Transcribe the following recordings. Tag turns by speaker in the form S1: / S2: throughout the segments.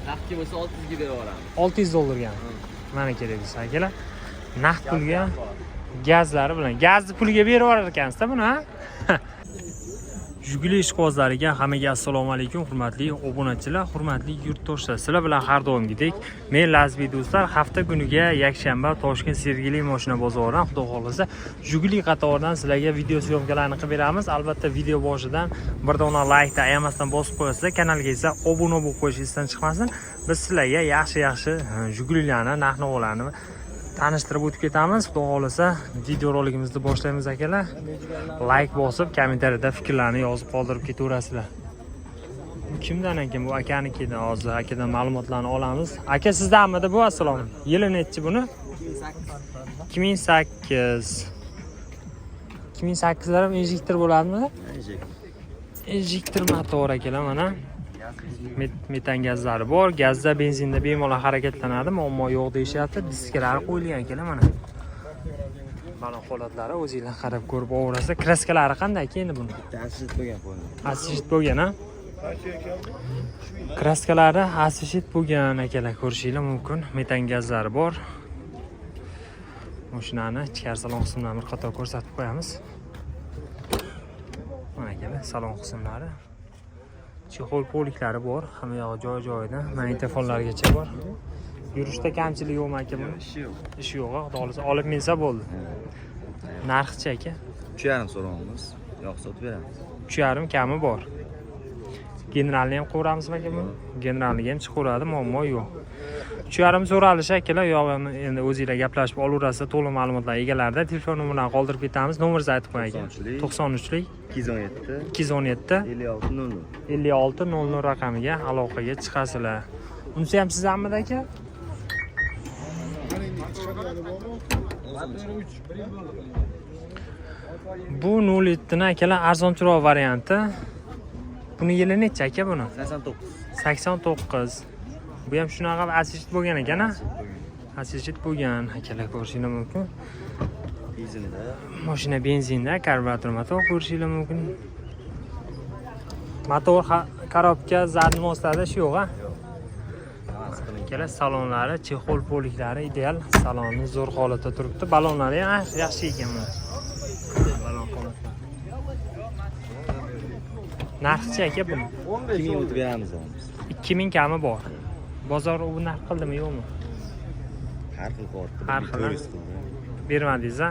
S1: Naqdga bo'lsa 600 ga berib yuboramiz.
S2: 600 dollarga. Mana kerak desa akalar. Naqd pulga gazlari bilan gazni pulga berib yuborar ekansiz-da buni, ha? Jiguli ishqibozlariga hammaga assalomu alaykum, hurmatli obunachilar, hurmatli yurtdoshlar. Sizlar bilan har doimgidek men Lazbi do'stlar hafta kuniga yakshanba Toshkent Sergeli mashina bozoridan xudo xolasa Jiguli qatoridan sizlarga video syomkalarini qilib beramiz. Albatta video boshidan bir dona like ayamasdan bosib qo'yasizlar, kanalga esa obuna bo'lib qo'yishingizdan chiqmasin. Biz sizlarga yaxshi Jigulilarni, narx-navolarni tanishtirib o'tib ketamiz. Xudo xolasa videorolikimizni boshlaymiz akalar. Like bosib, kommentariyada fikrlarni yozib qoldirib ketaverasizlar. Bu kimdan ekan? Bu akanikidan. Hozir akadan ma'lumotlarni olamiz. Aka sizdanmidi bu? Assalomu. Yili nechi buni? 2008. 2008lar ham injektor bo'ladimi? Injektor motor akalar mana. Metan gazlari bor. Gazda, benzinda bemalol harakatlanadi. Muammo yo'q deyishyapti. Disklari qo'yilgan ekan mana. Mana holatlari o'zingizlar qarab ko'rib o'rasizlar. Kraskalari qanday endi buni?
S1: Assit bo'lgan qo'ydi.
S2: Assit bo'lgan, ha? Kraskalari assit bo'lgan akalar, ko'rishingiz mumkin. Metan gazlari bor. Mashinani ichkari salon qismlarini bir qator ko'rsatib qo'yamiz. Mana akalar, salon qismlari. Chexol poliklari bor, hamma yog'i joy-joyida, magnitofonlargacha bor. Yurishda kamchilik yo'qmi aka buni? Ish yo'q, xudo xolasa olib minsa bo'ldi. Narxchi aka?
S1: 3,5 so'raymiz. Yo'q, sotib beramiz.
S2: 3,5 kami bor. Generalni ham qo'yramizmi aka buni? Generalni ham chiqaradi, muammo yo'q. 3,5 so'ralishi akalar, yog'ini endi o'zingizlar gaplashib olaverasizlar, to'liq ma'lumotlar egalarida. Telefon nomerini qoldirib ketamiz. Nomeringizni aytib qo'ying aka. 93lik 217 5600 raqamiga aloqaga chiqasizlar. Unisi ham sizdanmidi aka? Bu 07 ni akalar arzonchiroq varianti. Buni yili necha aka buni? 89. Bu ham shunaqa assit bo'lgan ekan-a? Assit bo'lgan akalar, ko'rishingiz mumkin.
S1: Benzinda.
S2: Mashina benzinda, karburator motor ko'rishingiz mumkin. Motor korobka zadni mostada shu yo'q-a? Akalar, salonlari, chexol poliklari ideal. Salonni zo'r holatda turibdi. Balonlari ham yaxshi ekan buni. Balon holatlari. Narxchi aka buni?
S1: 2000 o'tib beramiz.
S2: 2000 kami bor. Bozor u narx qildimi yo'qmi?
S1: Har xil qo'ydi.
S2: Har xil. Bermadingiz-a?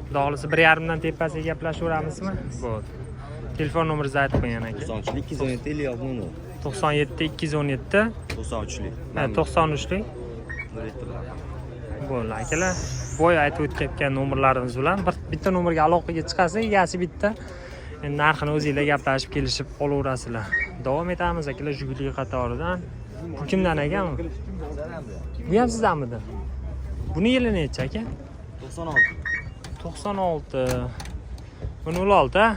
S2: Xudo xolasa 1,5 dan tepasiga gaplashaveramizmi? Bo'ldi. Telefon nomeringizni aytib qo'ying aka.
S1: 93 217
S2: 97 217
S1: 93lik.
S2: 93lik. Bo'ldi akalar. Boya aytib o'tgan nomerlarimiz bilan bitta nomerga aloqaga chiqasiz, egasi bitta. Endi narxini o'zingizlar gaplashib kelishib olaverasizlar. Davom etamiz akalar Jiguli qatoridan. Bu kimdan ekan? Bu ham sizdanmidi? Buni yili necha aka? 96. Bu 06, ha?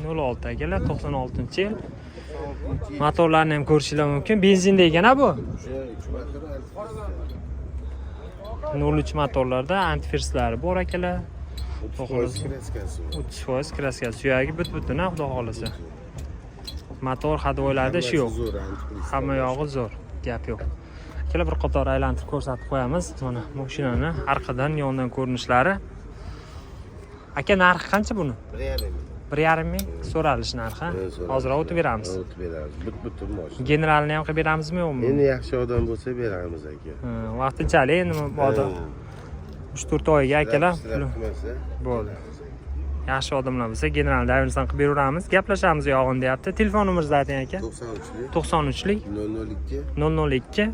S2: 06 akalar, 96-yil. Motorlarni ham ko'rishingiz mumkin. Benzinda ekan-a bu? 03 motorlarda antifrizlari bor akalar. 30% kraskasi. Suyagi butun-butun, xudo xolasa. Motor hadoylarda ish yo'q. Hamma yog'i zo'r, gap yo'q. Akalar, bir qator aylantirib ko'rsatib qo'yamiz. Mana mashinani orqadan, yondan ko'rinishlari. Aka, narxi qancha buni? 1,5 ming so'ralish narxi. Hozir o'tib beramiz.
S3: O'tib beramiz. Butun mashina.
S2: Generalni ham qilib beramizmi yo'qmi?
S3: Endi yaxshi odam bo'lsa beramiz aka.
S2: Vaqtinchalik endi bodo 3-4 oyga akalar. Bo'ldi. Yaxshi odamlar bo'lsa generalni davrisidan qilib beraveramiz. Gaplashamiz yog'in deyapti. Telefon nomeringizni ayting aka. 93lik 002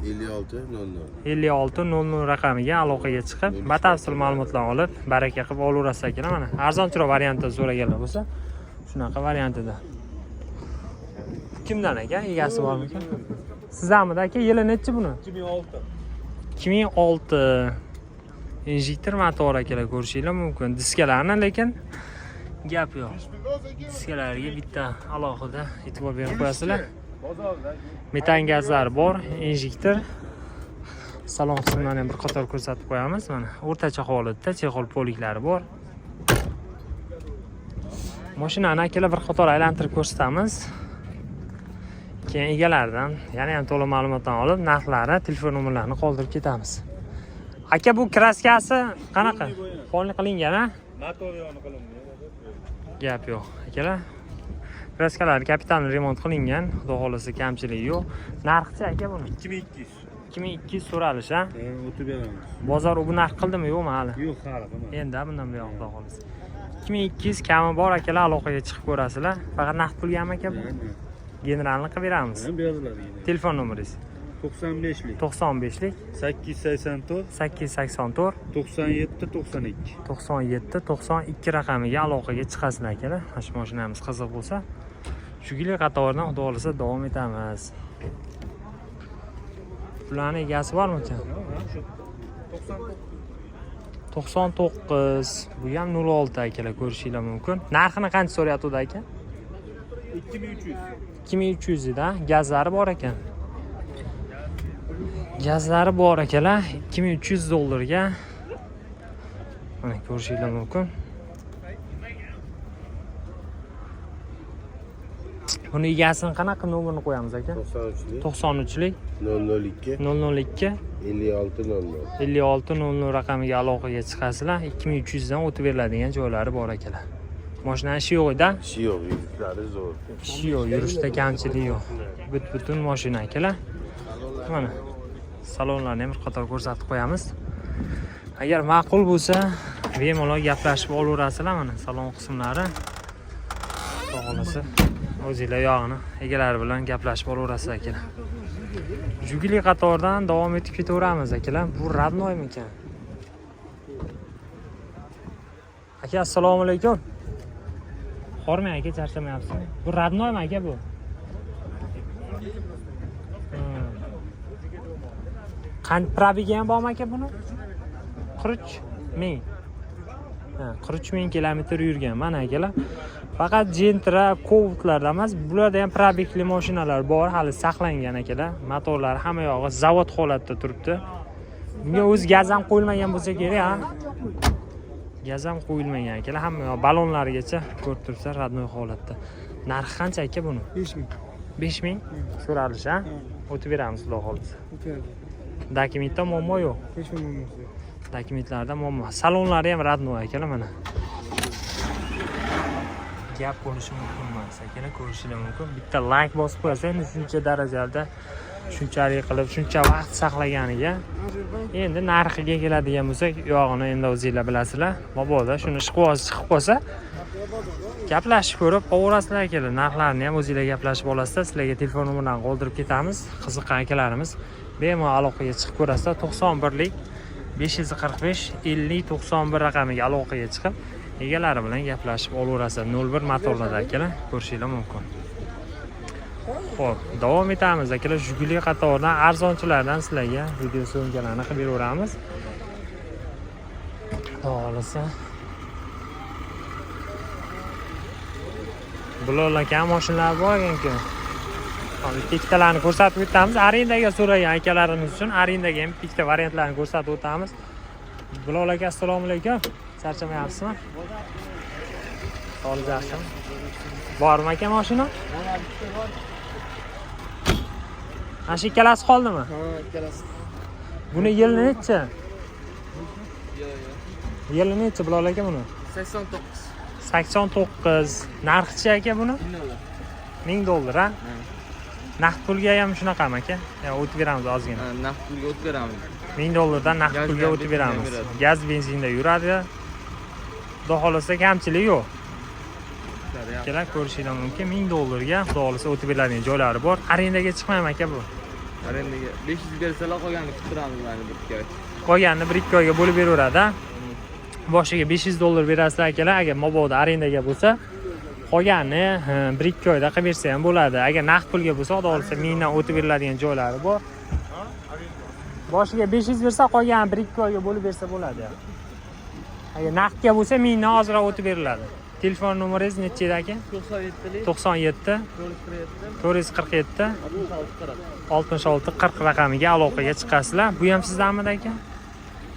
S2: 5600 raqamiga aloqaga chiqib, batafsil ma'lumotlar olib, baraka qilib olaverasiz akalar. Mana arzonchiroq variantda so'raganlar bo'lsa, shunaqa variantida. Kimdan aka? Egasi bormi ekan? Sizdanmidi aka? Yili nechi buni? 2006. Injektor motor akalar, ko'rishingiz mumkin. Diskalarni lekin gap yo'q. Diskalariga bitta alohida e'tibor berib qo'yasizlar. Metan gazlari bor, injektor. Salon qismlarini ham bir qator ko'rsatib qo'yamiz. Mana o'rtacha holatda chexol poliklari bor. Mashinani akalar bir qator aylantirib ko'rsatamiz. Keyin egalaridan yana ham to'liq ma'lumotdan olib, narxlari, telefon nomerlarini qoldirib ketamiz. Aka, bu kraskasi qanaqa? Polni qilingan, a?
S4: Motor yog'ini qilingan.
S2: Gap yo'q. Akalar, kraskalar kapital remont qilingan, xudo xolasa kamchiligi yo'q. Narxi aka buni
S4: 2200.
S2: 2200 so'ralish, ha?
S4: O'tib beramiz.
S2: Bozor bu narx qildimi, yo'qmi hali?
S4: Yo'q, hali qilmadi.
S2: Endi bundan buyon xudo xolasa. 2200 kami bor akalar, aloqaga chiqib ko'rasizlar. Faqat naqd pulgami aka bu? Generalni qilib beramiz.
S4: Beriladi.
S2: Telefon nomeringiz
S4: 95lik
S2: 95lik
S4: 884
S2: 884
S4: 97 92.
S2: 97 92 raqamiga aloqaga chiqasizlar akalar. Mana shu mashinamiz qiziq bo'lsa, Jiguli qatoridan xudo xolasa davom etamiz. Bularning egasi bormi ekan? 99. Bu ham 06 akalar, ko'rishinglar mumkin. Narxini qancha so'rayapti aka?
S4: 2300.
S2: 2300 da gazlari bor ekan. Gazlari bor akalar, 2300 dollarga. Mana ko'rishinglar mumkin. Buni egasini qanaqa nomerini qo'yamiz aka? 93lik
S3: 002
S2: 002
S3: 5600.
S2: 5600 raqamiga aloqaga chiqasizlar. 2300 dan o'tib beriladigan joylari bor akalar. Mashina ishi yo'q-da?
S3: Ishi yo'q, yuklari zo'r.
S2: Ishi yo'q, yurishda kamchilik yo'q. Butun mashina akalar. Mana salonlarni ham bir qator ko'rsatib qo'yamiz. Agar ma'qul bo'lsa, bemalol gaplashib olaverasizlar. Mana salon qismlari. Xudo xolasa o'zingizlar yog'ini egalari bilan gaplashib olaverasizlar akalar. Jiguli qatoridan davom etib ketaveramiz akalar. Bu radnoymi ekan? Aka, assalomu alaykum. Hormang aka, charchamayapsizmi? Bu radnoymi aka bu? Qancha probegi ham bormi aka buni? 43 ming. 43 ming kilometr yurgan. Mana akalar. Faqat Gentra, Covutlarda emas, bularda ham probegli mashinalar bor, hali saqlangan akalar. Motorlari hamma yog'i zavod holatda turibdi. Bunga o'z gaz ham qo'yilmagan bo'lsa kerak, ha? Gaz ham qo'yilmagan akalar, hamma yog'i balonlarigacha ko'rib turibsiz, radnoy holatda. Narxi qancha aka buni?
S4: 5000.
S2: 5000 so'ralish, ha? O'tib beramiz, xudo xolasa. Dokumentda muammo yo'q.
S4: Hech bir muammo yo'q.
S2: Dokumentlarda muammo. Salonlari ham radnoy akalar mana. Gap bo'lishi mumkin emas akalar, ko'rishinglar mumkin. Bitta like bosib qo'ysa, endi shuncha darajada, shunchalik qilib, shuncha vaqt saqlaganiga, endi narxiga keladigan bo'lsak, yog'ini endi o'zingizlar bilasizlar. Mabodo shuni ishqiboz chiqib qolsa, gaplashib ko'rib qo'yasizlar akalar. Narxlarni ham o'zingizlar gaplashib olasizlar. Sizlarga telefon nomerlarini qoldirib ketamiz. Qiziqqan akalarimiz bemalol aloqaga chiqib ko'rasizlar. 91lik 545 50 91 raqamiga aloqaga chiqib egalari bilan gaplashib olaverasizlar. 01 motorlarda akalar, ko'rishinglar mumkin. Xo'p, davom etamiz akalar. Jiguli qatoridan arzonchilardan sizlarga video so'ngalarini qilib beraveramiz. Xo'lasa. Bularlar kam mashinalar bor ekan-ku. Hozir ikkitalarni ko'rsatib o'tamiz. Arendaga so'ragan akalarimiz uchun arendaga ham ikkita variantlarni ko'rsatib o'tamiz. Bular aka, assalomu alaykum. Charchamayapsizmi? Hol yaxshimi? Bormi aka mashina? Ana shu ikkalasi qoldimi?
S4: Ha, ikkalasi.
S2: Buni yili necha? Yili necha bular aka buni?
S4: 89.
S2: 89. Narxi aka buni? $1000, ha? Naqd pulga ham shunaqami aka? O'tib beramiz ozgina.
S5: Naqd pulga o'tib beramiz.
S2: $1000 dan naqd pulga o'tib beramiz. Gaz, benzinda yuradi. Xudo xolasa kamchilik yo'q. Kelar ko'rishinglar mumkin. $1000 ga xudo xolasa o'tib beriladigan joylari bor. Arendaga chiqmaymi aka bu?
S5: Arendaga 500 bersalar qolganini kutib turamiz mana bir ikki oy.
S2: Qolganini 1-2 oyga bo'lib beraveradi. Boshiga $500 berasizlar akalar. Agar mabodo arendaga bo'lsa, qolganini 1-2 oyda qilib bersa ham bo'ladi. Agar naqd pulga bo'lsa, xudo xolasa 1000 dan o'tib beriladigan joylari bor. Boshiga 500 bersa, qolganini 1-2 oyga bo'lib bersa bo'ladi. Agar naqdga bo'lsa 1000 dan ozroq o'tib beriladi. Telefon nomeringiz necha edi aka? 97 447 66 40 raqamiga aloqaga chiqasizlar. Bu ham sizdanmi aka?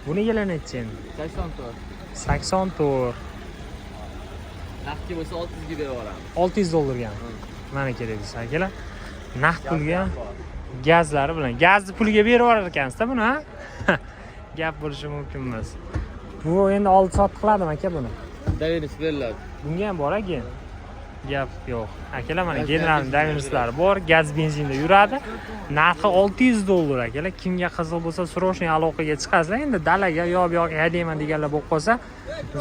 S2: Buni yili necha endi?
S5: 84.
S2: 84.
S5: Naqdga bo'lsa 600 ga berib yuboramiz.
S2: $600 ga. Mana kerak desa akalar. Naqd pulga gazlari bilan. Gazni pulga berib yurar ekansiz-da buni, ha? Gap bo'lishi mumkin emas. Bu endi oldi sotib qiladimi aka buni?
S5: Davis beriladi.
S2: Bunga ham bor ekan. Gap yo'q. Akalar mana general davislari bor, gaz benzinda yuradi. Narxi $600 akalar. Kimga qiziq bo'lsa, срочный aloqaga chiqasizlar. Endi dalaga yo bu yoqqa haydayman deganlar bo'lib qolsa,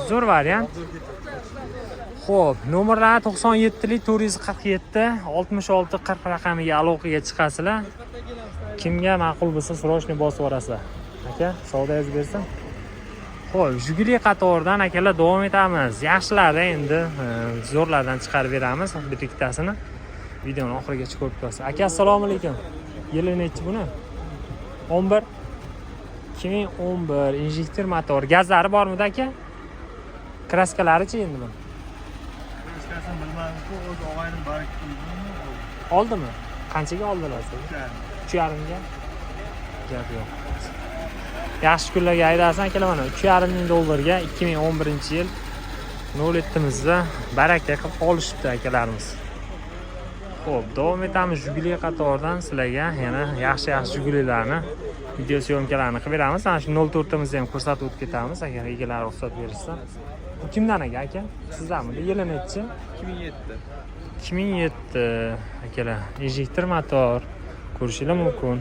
S2: zo'r variant. Xo'p, nomerlari 97lik 447 66 40 raqamiga aloqaga chiqasizlar. Kimga ma'qul bo'lsa, срочный bosib yuborasizlar. Aka, savdoyingiz bersin. Xo'p, Jiguli qatoridan akalar davom etamiz. Yaxshilarda endi zo'rlardan chiqarib beramiz bitta-ikkitasini. Videoni oxirigacha ko'rib turasiz. Aka, assalomu alaykum. Yili nechi buni? 11 2011 injektor motor. Gazlari bormi aka? Kraskalari-chi endi buni?
S4: Kraskasini bilmadim-ku, o'z og'aynim baraka.
S2: Oldimi? Qanchaga oldilar siz? 3,5 ga. Gap yo'q. Yaxshi kunlarga haydaysan akalar mana $3,5 ga 2011-yil 07-mizda baraka qilib olishibdi akalarimiz. Xo'p, davom etamiz Jiguli qatoridan sizlarga yana yaxshi Jigulilarni video syomkalarini qilib beramiz. Mana shu 04-imizni ham ko'rsatib o'tib ketamiz agar egalari ruxsat bersa. Bu kimdan aka? Sizdanmi? Yili nechi?
S5: 2007.
S2: 2007 akalar. Injektor motor ko'rishingiz mumkin.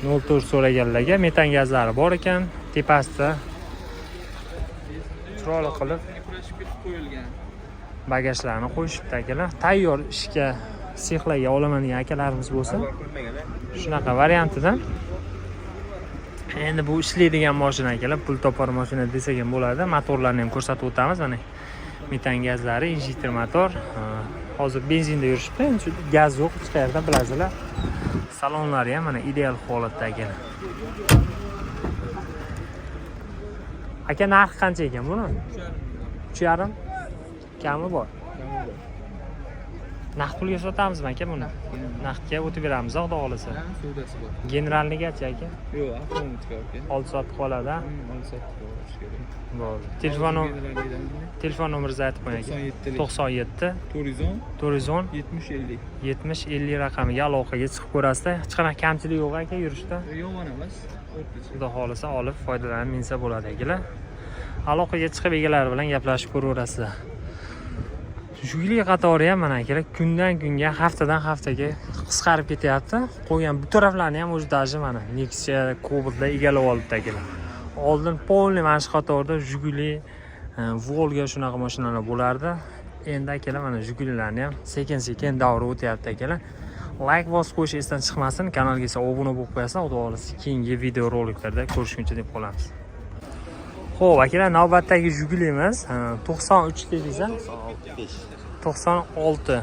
S2: 04 so'raganlarga metan gazlari bor ekan, tepasida chiroyli qilib
S5: qo'yilgan.
S2: bagajlarni qo'yishibdi akalar. Tayyor ishga sexlarga olaman degan akalarimiz bo'lsa, shunaqa variantidan. Endi bu ishlaydigan mashina akalar, pul topar mashina desak ham bo'ladi. Motorlarni ham ko'rsatib o'tamiz. Mana metan gazlari, injektor motor. Hozir benzinda yurishibdi. Endi gaz yo'q, hech qayerda bilasizlar. Salonlari ham mana ideal holatda ekan. Aka, narxi qancha ekan buni? 3,5. Kami bor. Naqd pulga sotamizmi aka buni? Naqdga o'tib beramiz, xudo xolasa.
S5: Sudasi bor.
S2: Generalnigacha aka?
S5: Yo'q, avtomatik aka.
S2: Oldi sotib qoladi, ha?
S5: Oldi sotib qolish kerak.
S2: Bo'ldi. Telefon nomeringizni aytib qo'ying aka. 97 410 70 50 raqamiga aloqaga chiqib ko'rasizlar. Hech qanaqa kamchilik yo'q aka yurishda.
S5: Yomon emas. O'rtacha.
S2: Xudo xolasa olib foydalanib minsa bo'ladi akalar. Aloqaga chiqib egalari bilan gaplashib ko'raverasizlar. Jiguli qatori ham mana akalar kundan kunga, haftadan haftaga qisqarib ketyapti. Qo'ygan bu taraflarni ham o'zi daji mana Nexia Cobalt'da egallab olibdi akalar. Oldin polniy mana shu qatorda Jiguli, Volga shunaqa mashinalar bo'lardi. Endi akalar mana Jigulilarni ham sekin-sekin davri o'tyapti akalar. Like bosib qo'yish esdan chiqmasin, kanalga esa obuna bo'lib qo'yasizlar. Xudo xolasa keyingi video roliklarda ko'rishguncha deb qolamiz. Xo'p, akalar, navbatdagi Jigulimiz 93 dedingiz-a? 96.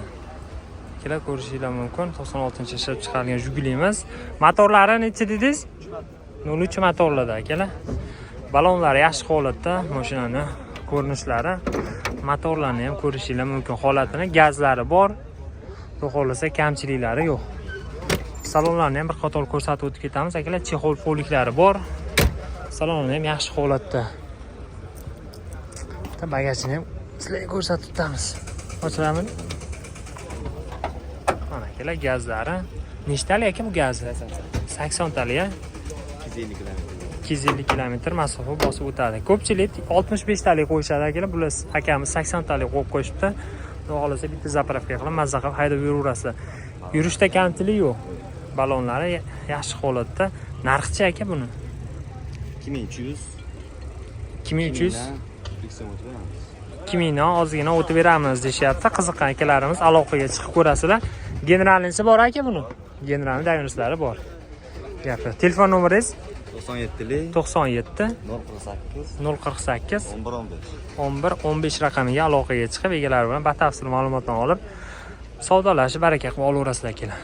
S2: Akalar, ko'rishingiz mumkin. 96-chi ishlab chiqarilgan Jigulimiz. Motorlari necha dedingiz? 03 motorlarda akalar. Balonlari yaxshi holatda, mashinani ko'rinishlari, motorlarni ham ko'rishingiz mumkin holatini, gazlari bor. Xudo xolasa kamchiliklari yo'q. Salonlarni ham bir qator ko'rsatib o'tib ketamiz akalar. Chexol poliklari bor. Salonni ham yaxshi holatda. Bagajini ham sizlarga ko'rsatib o'tamiz. Ochilami? Mana akalar, gazlari. Nechtali aka bu gazi? 80 tali, ha? 250 km masofa bosib o'tadi. Ko'pchilik 65 tali qo'yishadi akalar. Bular akamiz 80 tali qo'yib qo'yishibdi. Xudo xolasa bitta zapravka qilib, mazza qilib haydab yuraverasizlar. Yurishda kamchilik yo'q. Balonlari yaxshi holatda. Narxi aka buni?
S1: 2300.
S2: 2000 dan ozgina o'tib beramiz deyapti. Qiziqqan akalarimiz aloqaga chiqib ko'rasizlar. Generalnisi bor aka buni. Generalni davislari bor. Gapi. Telefon nomeringiz?
S1: 97
S2: 048 11 15 raqamiga aloqaga chiqib egalari bilan batafsil ma'lumotni olib savdolashib baraka qilib olaverasizlar akalar.